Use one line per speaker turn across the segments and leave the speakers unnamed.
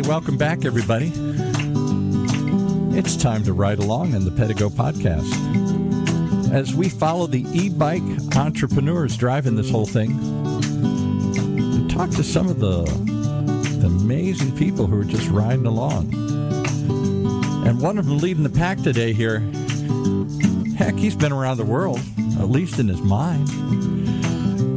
welcome back, everybody. It's time to ride along on the Pedego Podcast as we follow the e-bike entrepreneurs driving this whole thing and talk to some of the amazing people who are just riding along. And one of them leading the pack today here, heck, he's been around the world, at least in his mind.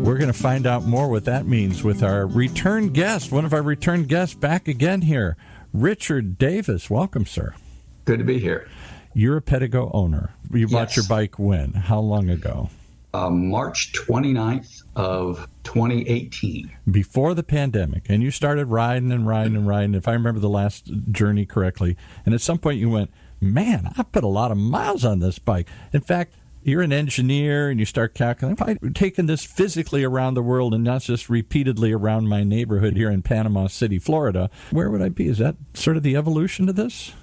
We're going to find out more what that means with our return guest, one of our return guests back again here, Richard Davis. Welcome, sir.
Good to be here.
You're a Pedego owner. You bought your bike when? How long ago?
March 29th of 2018.
Before the pandemic. And you started riding, if I remember the last journey correctly. And at some point you went, man, I put a lot of miles on this bike. In fact, you're an engineer and you start calculating, if I'd taken this physically around the world and not just repeatedly around my neighborhood here in Panama City, Florida, where would I be? Is that sort of the evolution of this?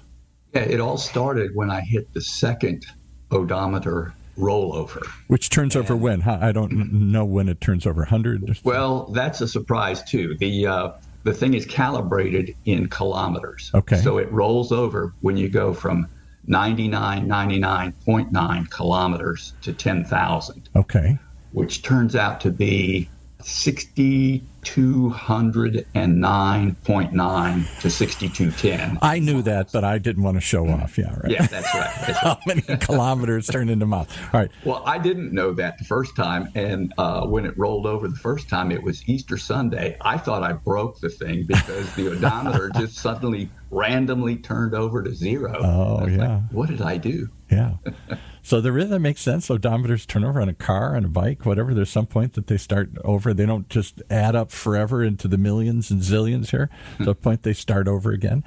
Yeah, it all started when I hit the second odometer rollover.
Which turns over when? I don't know when it turns over. 100?
Well, that's a surprise, too. The thing is calibrated in kilometers.
Okay.
So it rolls over when you go from 99.9 kilometers to 10,000.
Okay.
Which turns out to be 6,209.9 to 6,210.
I knew that, but I didn't want to show off. Yeah, right.
Yeah, that's right.
How many kilometers turned into miles? All right.
Well, I didn't know that the first time, and when it rolled over the first time, it was Easter Sunday. I thought I broke the thing because the odometer just suddenly randomly turned over to zero.
Oh, yeah.
Like, what did I do?
Yeah. So that makes sense. Odometers turn over on a car, on a bike, whatever. There's some point that they start over. They don't just add up forever into the millions and zillions here. So at a point they start over again.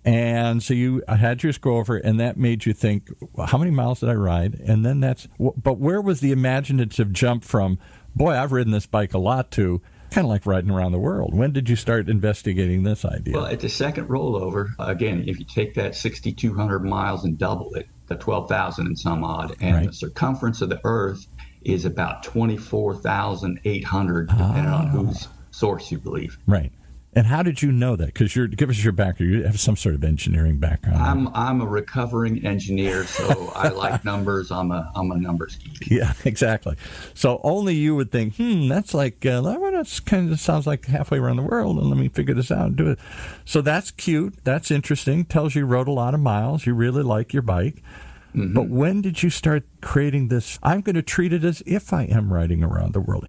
And so you had yours go over, and that made you think, well, how many miles did I ride? And then but where was the imaginative jump from, boy, I've ridden this bike a lot, to kind of like riding around the world? When did you start investigating this idea?
Well, at the second rollover, again, if you take that 6,200 miles and double it, the 12,000 and some odd, and the circumference of the Earth is about 24,800, depending on whose source you believe.
Right. And how did you know that? Because give us your background. You have some sort of engineering background.
I'm a recovering engineer, so I like numbers. I'm a numbers geek.
Yeah, exactly. So only you would think, that's like, that kind of sounds like halfway around the world, and let me figure this out and do it. So that's cute. That's interesting. Tells you rode a lot of miles. You really like your bike. Mm-hmm. But when did you start creating this? I'm going to treat it as if I am riding around the world.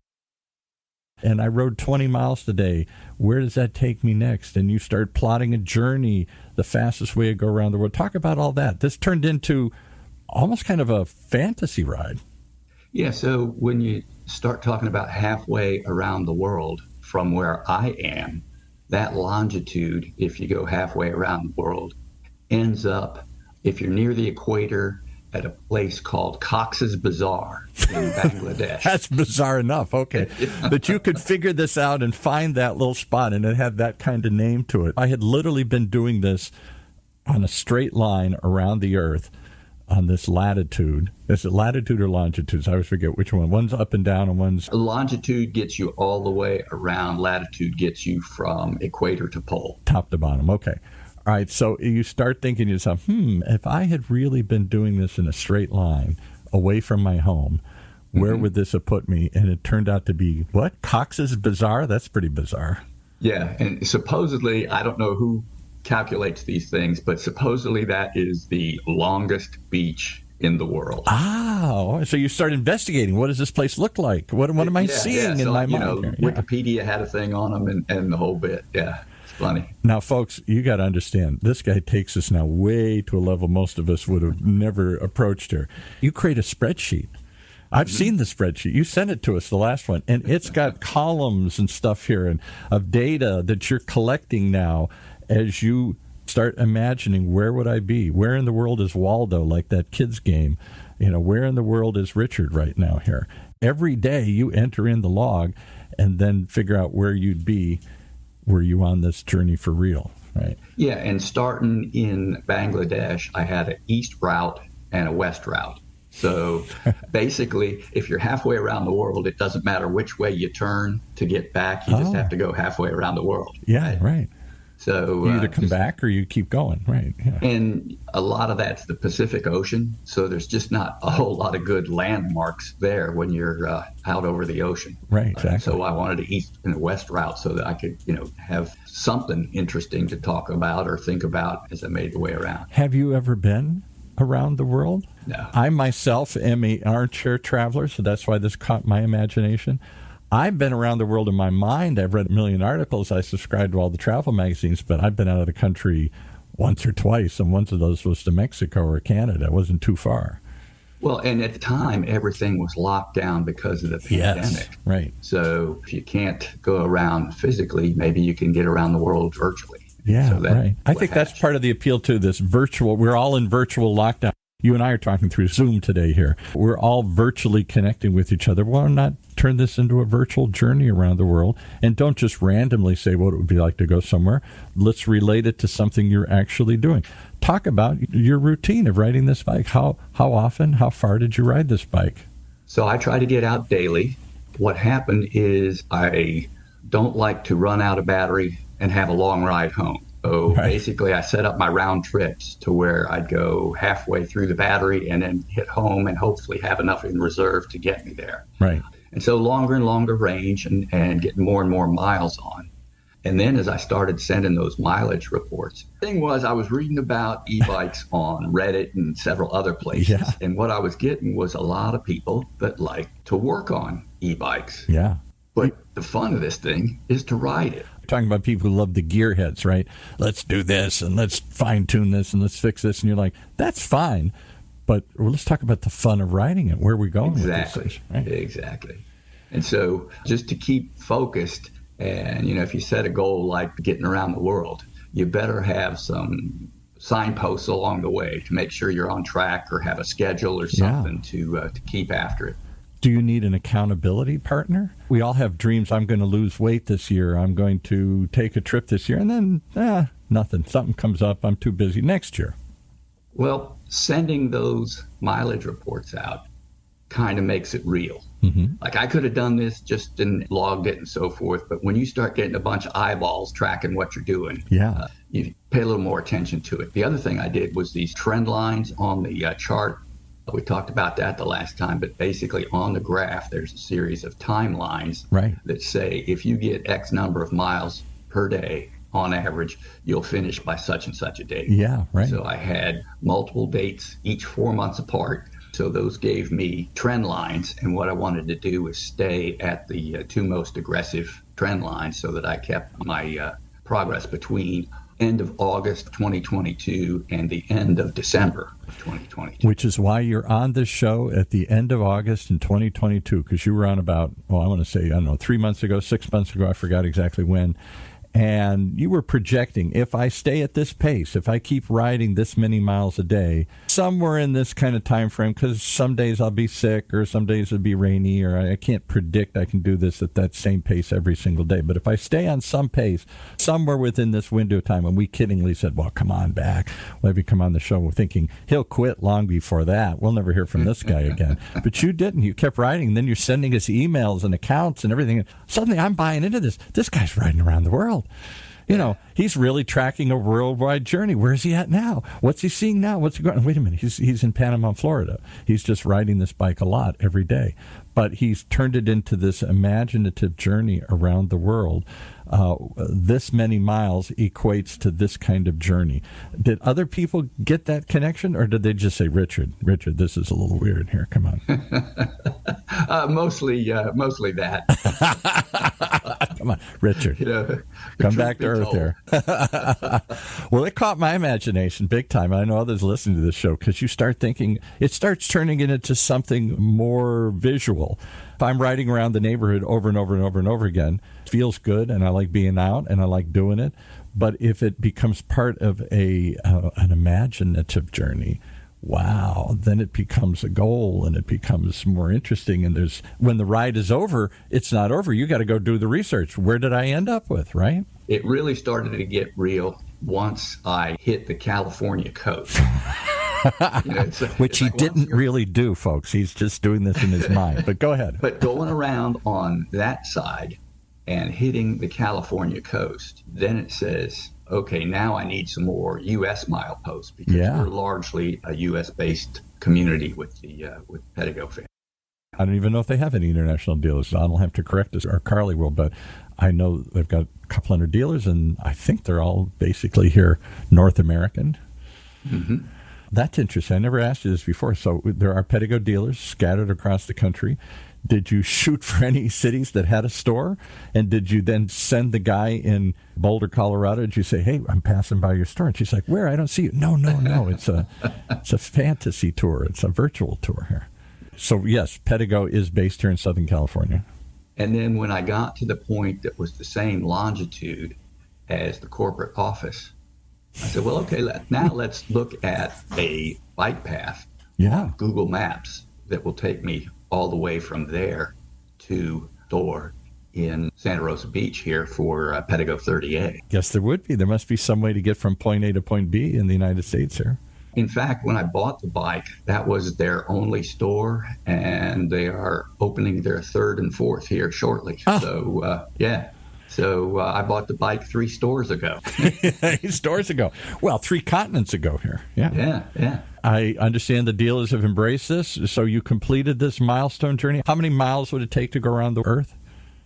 And I rode 20 miles today. Where does that take me next? And you start plotting a journey, the fastest way to go around the world. Talk about all that. This turned into almost kind of a fantasy ride.
Yeah, so when you start talking about halfway around the world from where I am, that longitude, if you go halfway around the world, ends up, if you're near the equator, at a place called Cox's Bazar in Bangladesh.
That's bizarre enough, okay. But you could figure this out and find that little spot, and it had that kind of name to it. I had literally been doing this on a straight line around the Earth on this latitude. Is it latitude or longitude? I always forget which one. One's up and down and one's...
Longitude gets you all the way around. Latitude gets you from equator to pole.
Top to bottom, okay. All right, so you start thinking to yourself, if I had really been doing this in a straight line away from my home, where would this have put me? And it turned out to be, what? Cox's Bazar? That's pretty bizarre.
Yeah, and supposedly, I don't know who calculates these things, but supposedly that is the longest beach in the world.
Oh, so you start investigating. What does this place look like? What am I seeing in my mind?
Wikipedia had a thing on them and the whole bit, yeah. Funny.
Now, folks, you got to understand, this guy takes us now way to a level most of us would have never approached her. You create a spreadsheet. I've seen the spreadsheet. You sent it to us, the last one, and it's got columns and stuff here and of data that you're collecting now as you start imagining, where would I be? Where in the world is Waldo, like that kid's game? Where in the world is Richard right now here? Every day you enter in the log and then figure out where you'd be. Were you on this journey for real, right?
Yeah, and starting in Bangladesh, I had an east route and a west route. So basically, if you're halfway around the world, it doesn't matter which way you turn to get back. You just have to go halfway around the world.
Yeah, right.
So
you either come back or you keep going, right? Yeah.
And a lot of that's the Pacific Ocean, so there's just not a whole lot of good landmarks there when you're out over the ocean.
Right, exactly.
So I wanted an east and a west route so that I could, have something interesting to talk about or think about as I made the way around.
Have you ever been around the world?
No.
I myself am an armchair traveler, so that's why this caught my imagination. I've been around the world in my mind. I've read a million articles. I subscribe to all the travel magazines, but I've been out of the country once or twice, and one of those was to Mexico or Canada. It wasn't too far.
Well, and at the time, everything was locked down because of the pandemic.
Yes, right.
So if you can't go around physically, maybe you can get around the world virtually.
Yeah,
so
right. I think that's part of the appeal to this virtual. We're all in virtual lockdown. You and I are talking through Zoom today here. We're all virtually connecting with each other. Why not turn this into a virtual journey around the world? And don't just randomly say what it would be like to go somewhere. Let's relate it to something you're actually doing. Talk about your routine of riding this bike. How often, how far did you ride this bike?
So I try to get out daily. What happened is I don't like to run out of battery and have a long ride home. So basically, I set up my round trips to where I'd go halfway through the battery and then hit home and hopefully have enough in reserve to get me there.
Right.
And so longer and longer range and getting more and more miles on. And then as I started sending those mileage reports, the thing was I was reading about e-bikes on Reddit and several other places.
Yeah.
And what I was getting was a lot of people that like to work on e-bikes.
Yeah.
But the fun of this thing is to ride it.
Talking about people who love the gearheads, right? Let's do this and let's fine tune this and let's fix this. And you're like, that's fine. But let's talk about the fun of riding it. Where are we going with this? Right?
Exactly. And so just to keep focused and, if you set a goal like getting around the world, you better have some signposts along the way to make sure you're on track or have a schedule or something to keep after it.
Do you need an accountability partner? We all have dreams. I'm going to lose weight this year. I'm going to take a trip this year. And then, nothing. Something comes up. I'm too busy next year.
Well, sending those mileage reports out kind of makes it real.
Mm-hmm.
Like I could have done this just and logged it and so forth. But when you start getting a bunch of eyeballs tracking what you're doing, you pay a little more attention to it. The other thing I did was these trend lines on the chart. We talked about that the last time, but basically on the graph, there's a series of timelines that say if you get X number of miles per day, on average, you'll finish by such and such a date.
Yeah, right.
So I had multiple dates, each 4 months apart. So those gave me trend lines. And what I wanted to do was stay at the two most aggressive trend lines so that I kept my progress between end of August 2022 and the end of December 2022.
Which is why you're on this show at the end of August in 2022, because you were on about, I want to say, 3 months ago, 6 months ago, I forgot exactly when. And you were projecting, if I stay at this pace, if I keep riding this many miles a day, somewhere in this kind of time frame, because some days I'll be sick or some days it'll be rainy, or I can't predict I can do this at that same pace every single day. But if I stay on some pace, somewhere within this window of time, and we kiddingly said, well, come on back. We'll have you come on the show. We're thinking, he'll quit long before that. We'll never hear from this guy again. But you didn't. You kept riding. And then you're sending us emails and accounts and everything. And suddenly I'm buying into this. This guy's riding around the world. He's really tracking a worldwide journey. Where is he at now? What's he seeing now? What's he going? Wait a minute. He's in Panama, Florida. He's just riding this bike a lot every day. But he's turned it into this imaginative journey around the world. This many miles equates to this kind of journey. Did other people get that connection, or did they just say, Richard, this is a little weird here. Come on.
Mostly that.
Come on, Richard. Come back to earth here. Well, it caught my imagination big time. I know others listening to this show, because you start thinking, it starts turning it into something more visual. If I'm riding around the neighborhood over and over and over and over again, it feels good, and I like being out, and I like doing it. But if it becomes part of an imaginative journey, wow, then it becomes a goal, and it becomes more interesting. And when the ride is over, it's not over. You got to go do the research. Where did I end up with, right?
It really started to get real once I hit the California coast.
Which he didn't really do, folks. He's just doing this in his mind. But go ahead.
But going around on that side and hitting the California coast, then it says okay, now I need some more U.S. mileposts because we're largely a U.S.-based community with the with Pedego fans.
I don't even know if they have any international dealers. I'll have to correct us, or Carly will, but I know they've got a couple hundred dealers, and I think they're all basically here North American.
Mm-hmm.
That's interesting. I never asked you this before. So there are Pedego dealers scattered across the country. Did you shoot for any cities that had a store? And did you then send the guy in Boulder, Colorado? Did you say, hey, I'm passing by your store? And she's like, where? I don't see you. No. It's a fantasy tour. It's a virtual tour here. So, yes, Pedego is based here in Southern California.
And then when I got to the point that was the same longitude as the corporate office, I said, well, okay, now let's look at a bike path on Google Maps that will take me all the way from there to store in Santa Rosa Beach here for Pedego 30A.
Yes, there would be. There must be some way to get from point A to point B in the United States here.
In fact, when I bought the bike, that was their only store, and they are opening their third and fourth here shortly.
Oh.
So, So I bought the bike 3 stores ago.
3 stores ago. Well, 3 continents ago here.
Yeah.
I understand the dealers have embraced this. So you completed this milestone journey. How many miles would it take to go around the earth?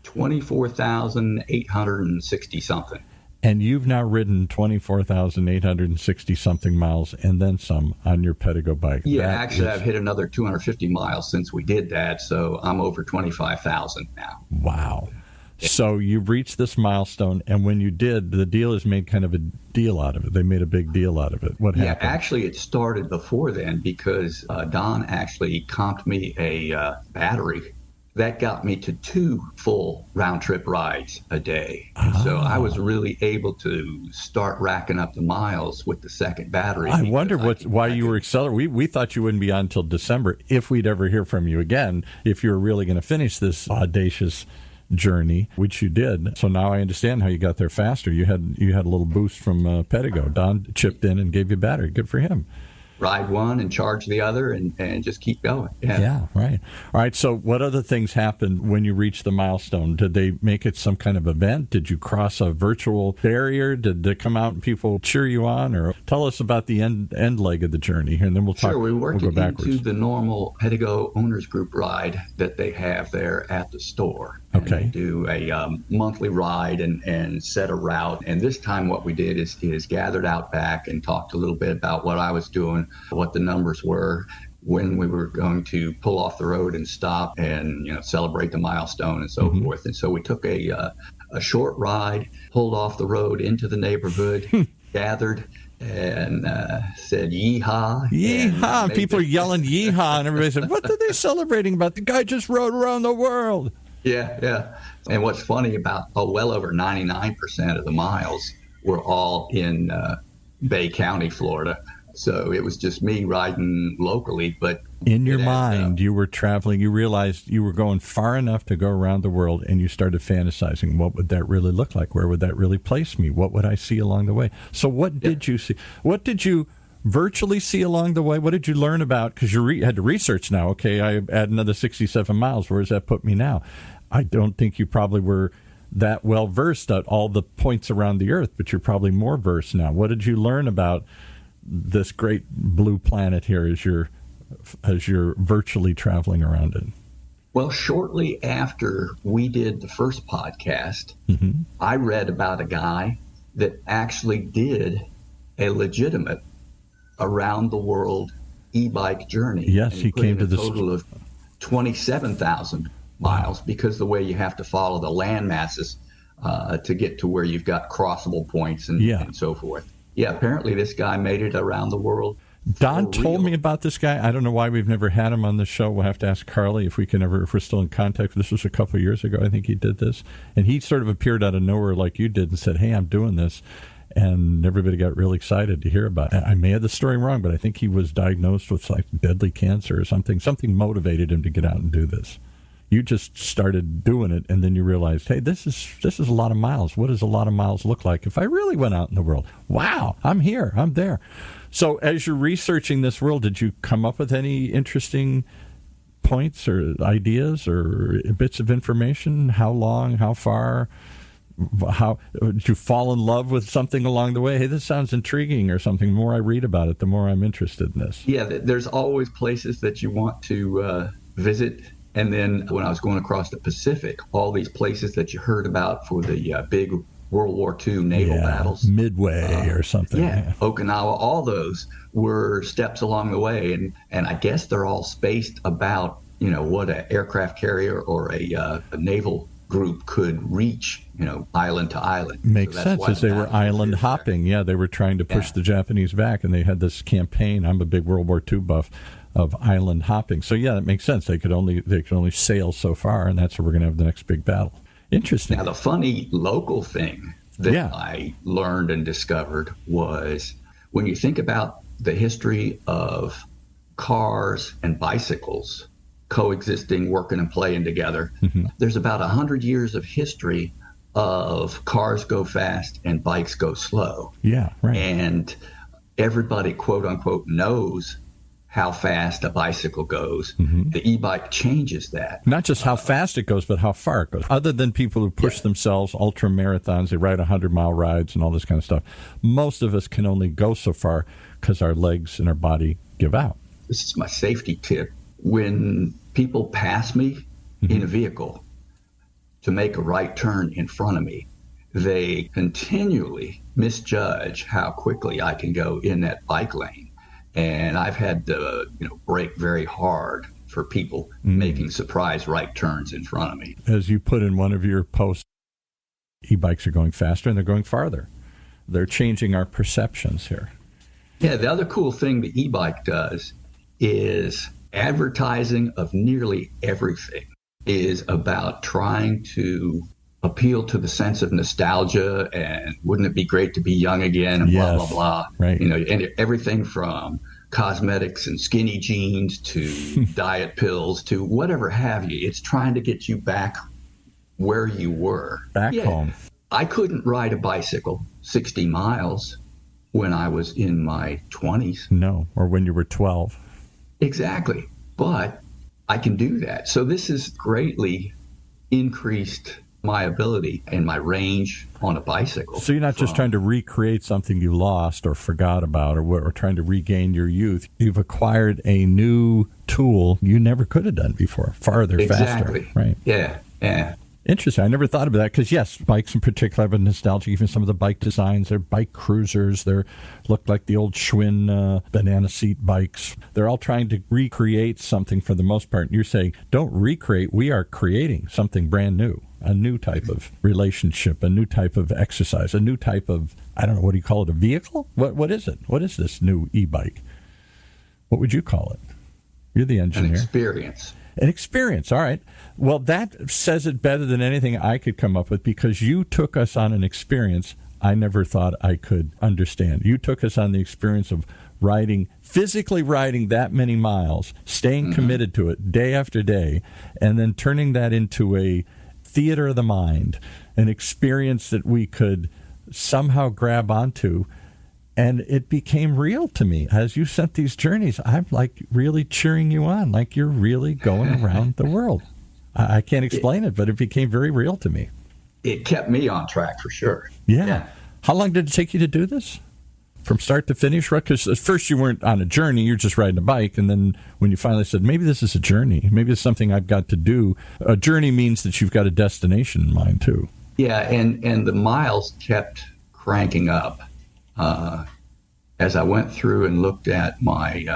24,860 something.
And you've now ridden 24,860 something miles and then some on your Pedego bike.
Yeah, I've hit another 250 miles since we did that, so I'm over 25,000 now.
Wow. So you reached this milestone, and when you did, the dealers made kind of a deal out of it. They made a big deal out of it. What happened?
Yeah, actually, it started before then because Don actually comped me a battery. That got me to 2 full round-trip rides a day. And so I was really able to start racking up the miles with the second battery.
I wonder why you were accelerating. We thought you wouldn't be on until December, if we'd ever hear from you again, if you were really going to finish this audacious journey, which you did. So now I understand how you got there faster. You had a little boost from Pedego. Don chipped in and gave you a battery. Good for him.
Ride one and charge the other and just keep going.
Yeah, right. All right, so what other things happened when you reached the milestone? Did they make it some kind of event? Did you cross a virtual barrier? Did they come out and people cheer you on? Or tell us about the end leg of the journey here, and then we'll talk.
Sure, we worked
we'll go backwards.
Into the normal Pedego Owners Group ride that they have there at the store.
Okay.
And they do a monthly ride and set a route. And this time what we did is gathered out back and talked a little bit about what I was doing, what the numbers were, when we were going to pull off the road and stop and celebrate the milestone and so forth. And so we took a short ride, pulled off the road into the neighborhood, gathered and said yeehaw.
Yeehaw. People are yelling yeehaw, and everybody said, what are they celebrating about? The guy just rode around the world.
Yeah. And what's funny about well over 99% of the miles were all in Bay County, Florida. So it was just me riding locally, but
in your mind, you were traveling. You realized you were going far enough to go around the world, and you started fantasizing. What would that really look like? Where would that really place me? What would I see along the way? So what did you see? What did you virtually see along the way? What did you learn about? Because you had to research now. Okay, I add another 67 miles. Where does that put me now? I don't think you probably were that well versed at all the points around the earth, but you're probably more versed now. What did you learn about this great blue planet here as you're virtually traveling around it?
Well, shortly after we did the first podcast, I read about a guy that actually did a legitimate around the world e-bike journey.
Yes, he came to
a total of 27,000 miles because the way you have to follow the land masses to get to where you've got crossable points and so forth. Yeah, apparently this guy made it around the world.
Don told me about this guy. I don't know why we've never had him on the show. We'll have to ask Carly if we're still in contact. This was a couple of years ago, I think he did this. And he sort of appeared out of nowhere like you did and said, hey, I'm doing this. And everybody got really excited to hear about it. I may have the story wrong, but I think he was diagnosed with like deadly cancer or something. Something motivated him to get out and do this. You just started doing it, and then you realized, hey, this is a lot of miles. What does a lot of miles look like if I really went out in the world? Wow, I'm here, I'm there. So as you're researching this world, did you come up with any interesting points or ideas or bits of information? How long, how far, How did you fall in love with something along the way? Hey, this sounds intriguing or something. The more I read about it, the more I'm interested in this.
Yeah, there's always places that you want to visit. And then when I was going across the Pacific, all these places that you heard about for the big World War II naval battles.
Midway or something.
Yeah, Okinawa, all those were steps along the way. And I guess they're all spaced about, what an aircraft carrier or a naval group could reach, island to island.
Makes sense, as they were island hopping. Yeah, they were trying to push the Japanese back, and they had this campaign. I'm a big World War II buff, of island hopping. So yeah, that makes sense. They could only sail so far, and that's where we're going to have the next big battle. Interesting.
Now, the funny local thing that I learned and discovered was when you think about the history of cars and bicycles coexisting, working and playing together, there's about 100 years of history of cars go fast and bikes go slow.
Yeah, right.
And everybody, quote unquote, knows how fast a bicycle goes. The e-bike changes that.
Not just how fast it goes, but how far it goes. Other than people who push themselves, ultra marathons, they ride 100-mile rides and all this kind of stuff. Most of us can only go so far because our legs and our body give out.
This is my safety tip. When people pass me in a vehicle to make a right turn in front of me, they continually misjudge how quickly I can go in that bike lane. And I've had to, brake very hard for people making surprise right turns in front of me.
As you put in one of your posts, e-bikes are going faster and they're going farther. They're changing our perceptions here.
Yeah, the other cool thing the e-bike does is advertising of nearly everything is about trying to appeal to the sense of nostalgia and wouldn't it be great to be young again and blah, blah, blah.
Right.
And everything from cosmetics and skinny jeans to diet pills to whatever have you. It's trying to get you back where you were.
Back home.
I couldn't ride a bicycle 60 miles when I was in my 20s.
No, or when you were 12.
Exactly. But I can do that. So this has greatly increased my ability and my range on a bicycle.
So you're not just trying to recreate something you lost or forgot about or trying to regain your youth. You've acquired a new tool you never could have done before. Farther,
Exactly.
faster. Right.
Yeah.
Interesting. I never thought about that because, yes, bikes in particular have a nostalgia. Even some of the bike designs, they're bike cruisers. They look like the old Schwinn banana seat bikes. They're all trying to recreate something for the most part. And you're saying, don't recreate. We are creating something brand new, a new type of relationship, a new type of exercise, a new type of, I don't know, what do you call it, a vehicle? What is it? What is this new e-bike? What would you call it? You're the engineer. An experience. All right. Well, that says it better than anything I could come up with because you took us on an experience I never thought I could understand. You took us on the experience of physically riding that many miles, staying committed to it day after day, and then turning that into a theater of the mind, an experience that we could somehow grab onto. And it became real to me. As you sent these journeys, I'm like really cheering you on, like you're really going around the world. I can't explain it, but it became very real to me.
It kept me on track for sure.
Yeah. How long did it take you to do this? From start to finish? Because at first you weren't on a journey, you're just riding a bike. And then when you finally said, maybe this is a journey, maybe it's something I've got to do. A journey means that you've got a destination in mind too.
Yeah, and the miles kept cranking up. As I went through and looked at my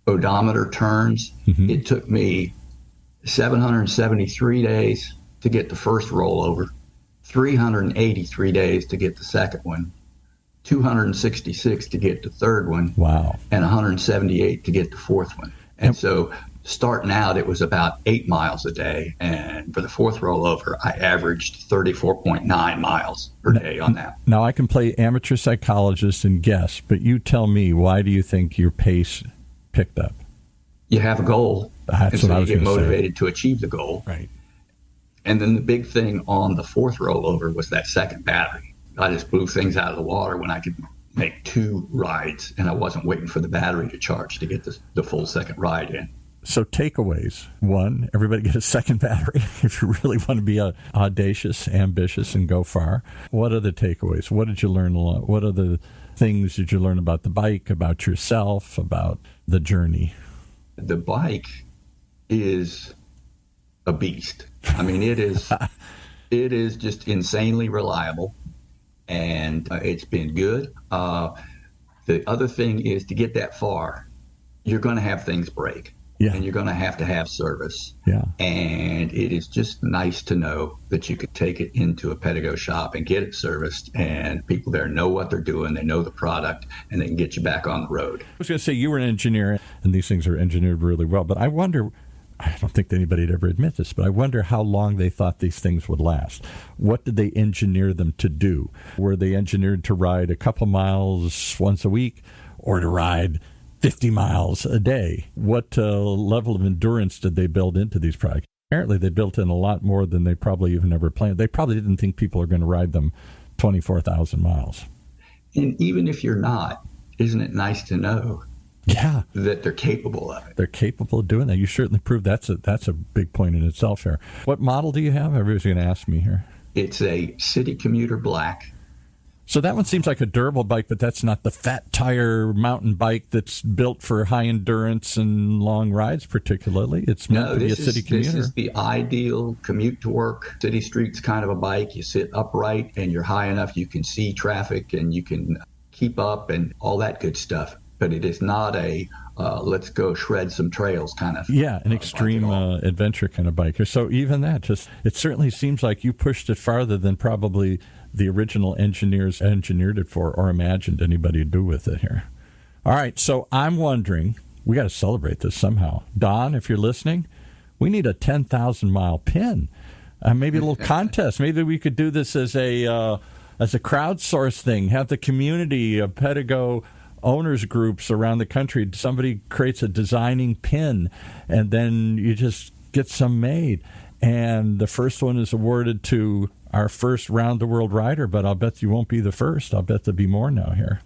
odometer turns, it took me 773 days to get the first rollover, 383 days to get the second one, 266 to get the third one, and 178 to get the fourth one. And so starting out, it was about 8 miles a day. And for the fourth rollover, I averaged 34.9 miles per day on that.
Now, I can play amateur psychologist and guess, but you tell me, why do you think your pace picked up?
You have a goal.
That's what I was going to say.
You get motivated to achieve the goal.
Right.
And then the big thing on the fourth rollover was that second battery. I just blew things out of the water when I could make 2 rides, and I wasn't waiting for the battery to charge to get the full second ride in.
So takeaways. One, everybody get a second battery if you really want to be audacious, ambitious, and go far. What are the takeaways? What did you learn a lot? What are the things did you learn about the bike, about yourself, about the journey?
The bike is a beast. I mean, it is just insanely reliable, and it's been good. The other thing is, to get that far, you're going to have things break. Yeah. And you're going to have service. Yeah. And it is just nice to know that you could take it into a Pedego shop and get it serviced, and people there know what they're doing. They know the product, and they can get you back on the road. I
was going to say, you were an engineer, and these things are engineered really well. But I wonder, I don't think anybody would ever admit this, but I wonder how long they thought these things would last. What did they engineer them to do? Were they engineered to ride a couple miles once a week, or to ride 50 miles a day? What level of endurance did they build into these products? Apparently, they built in a lot more than they probably even ever planned. They probably didn't think people are going to ride them 24,000 miles.
And even if you're not, isn't it nice to know that they're capable of it? They're
capable of doing that. You certainly proved that's a big point in itself here. What model do you have? Everybody's going to ask me here.
It's a City Commuter Black.
So that one seems like a durable bike, but that's not the fat tire mountain bike that's built for high endurance and long rides particularly. It's meant to be a city commuter.
This is the ideal commute to work, city streets kind of a bike. You sit upright and you're high enough you can see traffic and you can keep up and all that good stuff. But it is not a let's go shred some trails kind of
an extreme adventure kind of bike. So even that, it certainly seems like you pushed it farther than probably the original engineers engineered it for or imagined anybody to do with it here. All right, so I'm wondering, we got to celebrate this somehow. Don, if you're listening, we need a 10,000-mile pin. Maybe a little contest. Maybe we could do this as a crowdsource thing, have the community of Pedego owners groups around the country. Somebody creates a designing pin, and then you just get some made. And the first one is awarded to our first round-the-world rider, but I'll bet you won't be the first. I'll bet there'll be more now here.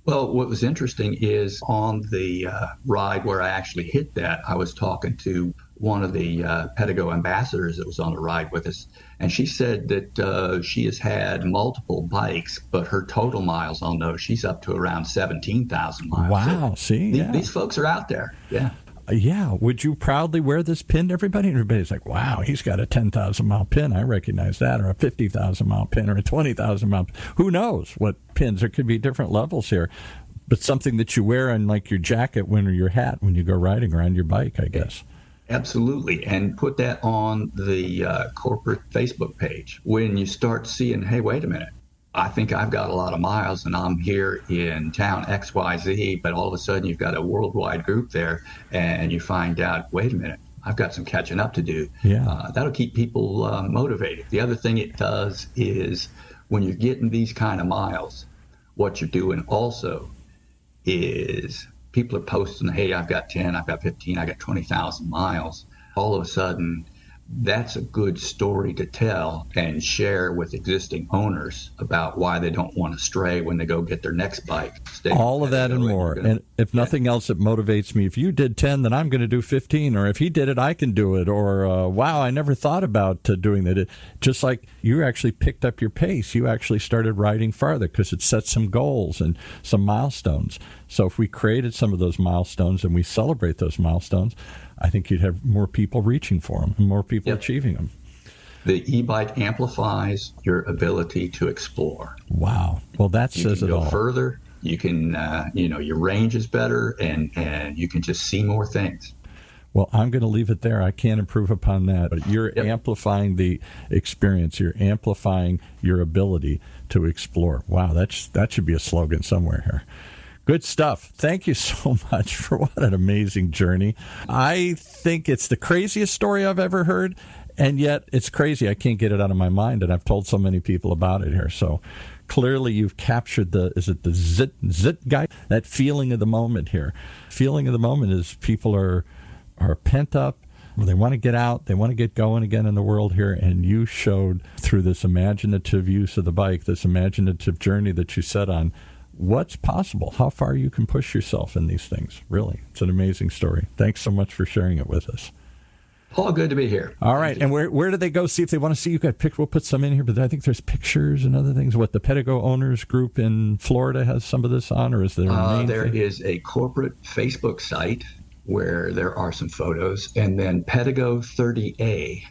Well, what was interesting is on the ride where I actually hit that, I was talking to one of the Pedego ambassadors that was on the ride with us, and she said that she has had multiple bikes, but her total miles on those, she's up to around 17,000 miles.
Wow,
so these folks are out there,
Yeah, would you proudly wear this pin to everybody? And everybody's like, wow, he's got a 10,000-mile pin. I recognize that. Or a 50,000-mile pin or a 20,000-mile pin. Who knows what pins? There could be different levels here. But something that you wear on like your jacket or your hat when you go riding around your bike, I guess.
Absolutely. And put that on the corporate Facebook page. When you start seeing, hey, wait a minute, I think I've got a lot of miles and I'm here in town XYZ, but all of a sudden you've got a worldwide group there and you find out, wait a minute, I've got some catching up to do. Yeah. That'll keep people motivated. The other thing it does is when you're getting these kind of miles, what you're doing also is people are posting, hey, I've got 10, I've got 15, I got 20,000 miles. All of a sudden, that's a good story to tell and share with existing owners about why they don't want to stray when they go get their next bike.
All of that and more. And if nothing else, it motivates me. If you did 10, then I'm going to do 15. Or if he did it, I can do it. Or, wow, I never thought about doing that. Just like you actually picked up your pace. You actually started riding farther because it set some goals and some milestones. So if we created some of those milestones and we celebrate those milestones, I think you'd have more people reaching for them and more people achieving them.
The e-bike amplifies your ability to explore.
Wow. Well, that says it all.
You can go further. You can, your range is better, and you can just see more things.
Well, I'm going to leave it there. I can't improve upon that. But you're amplifying the experience. You're amplifying your ability to explore. Wow, that should be a slogan somewhere here. Good stuff. Thank you so much for what an amazing journey. I think it's the craziest story I've ever heard, and yet it's crazy. I can't get it out of my mind, and I've told so many people about it here. So clearly you've captured is it the zit guy? That feeling of the moment here. Feeling of the moment is people are pent up. They want to get out. They want to get going again in the world here, and you showed through this imaginative use of the bike, this imaginative journey that you set on, what's possible, how far you can push yourself in these things. Really, it's an amazing story. Thanks so much for sharing it with us.
Paul, good to be here.
All right, and where do they go see if they want to see? You got pictures. We'll put some in here, but I think there's pictures and other things. What, the Pedego Owners Group in Florida has some of this on, or is there a main
There
thing?
is a corporate Facebook site where there are some photos, and then Pedego 30A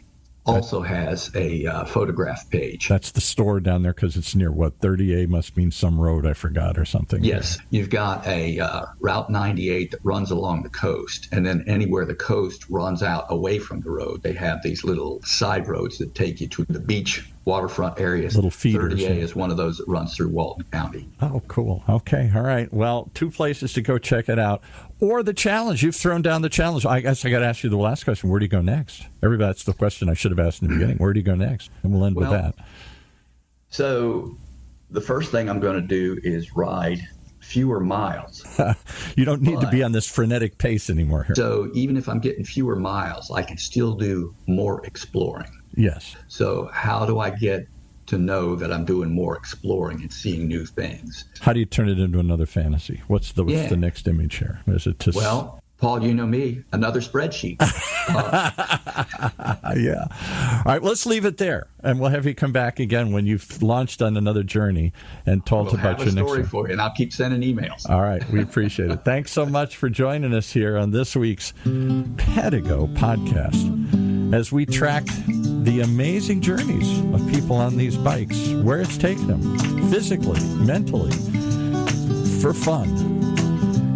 also has a photograph page.
That's the store down there because it's near, 30A must mean some road I forgot or something.
Yes, you've got a Route 98 that runs along the coast, and then anywhere the coast runs out away from the road, they have these little side roads that take you to the beach waterfront areas.
Little feeders.
30A is one of those that runs through Walton County.
Oh, cool. Okay. All right. Well, 2 places to go check it out. Or the challenge. You've thrown down the challenge. I guess I got to ask you the last question. Where do you go next? Everybody, that's the question I should have asked in the beginning. Where do you go next? And we'll end with that.
So the first thing I'm going to do is ride fewer miles.
You don't need to be on this frenetic pace anymore here.
So even if I'm getting fewer miles, I can still do more exploring.
Yes.
So how do I get to know that I'm doing more exploring and seeing new things?
How do you turn it into another fantasy? What's the next image here? Is it to
Paul, you know me, another spreadsheet.
Yeah. All right, let's leave it there, and we'll have you come back again when you've launched on another journey and told us about your next
story for you, and I'll keep sending emails.
All right, we appreciate it. Thanks so much for joining us here on this week's Pedego podcast as we track the amazing journeys of people on these bikes, where it's taken them, physically, mentally, for fun.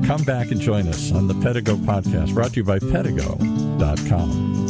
Come back and join us on the Pedego podcast, brought to you by Pedego.com.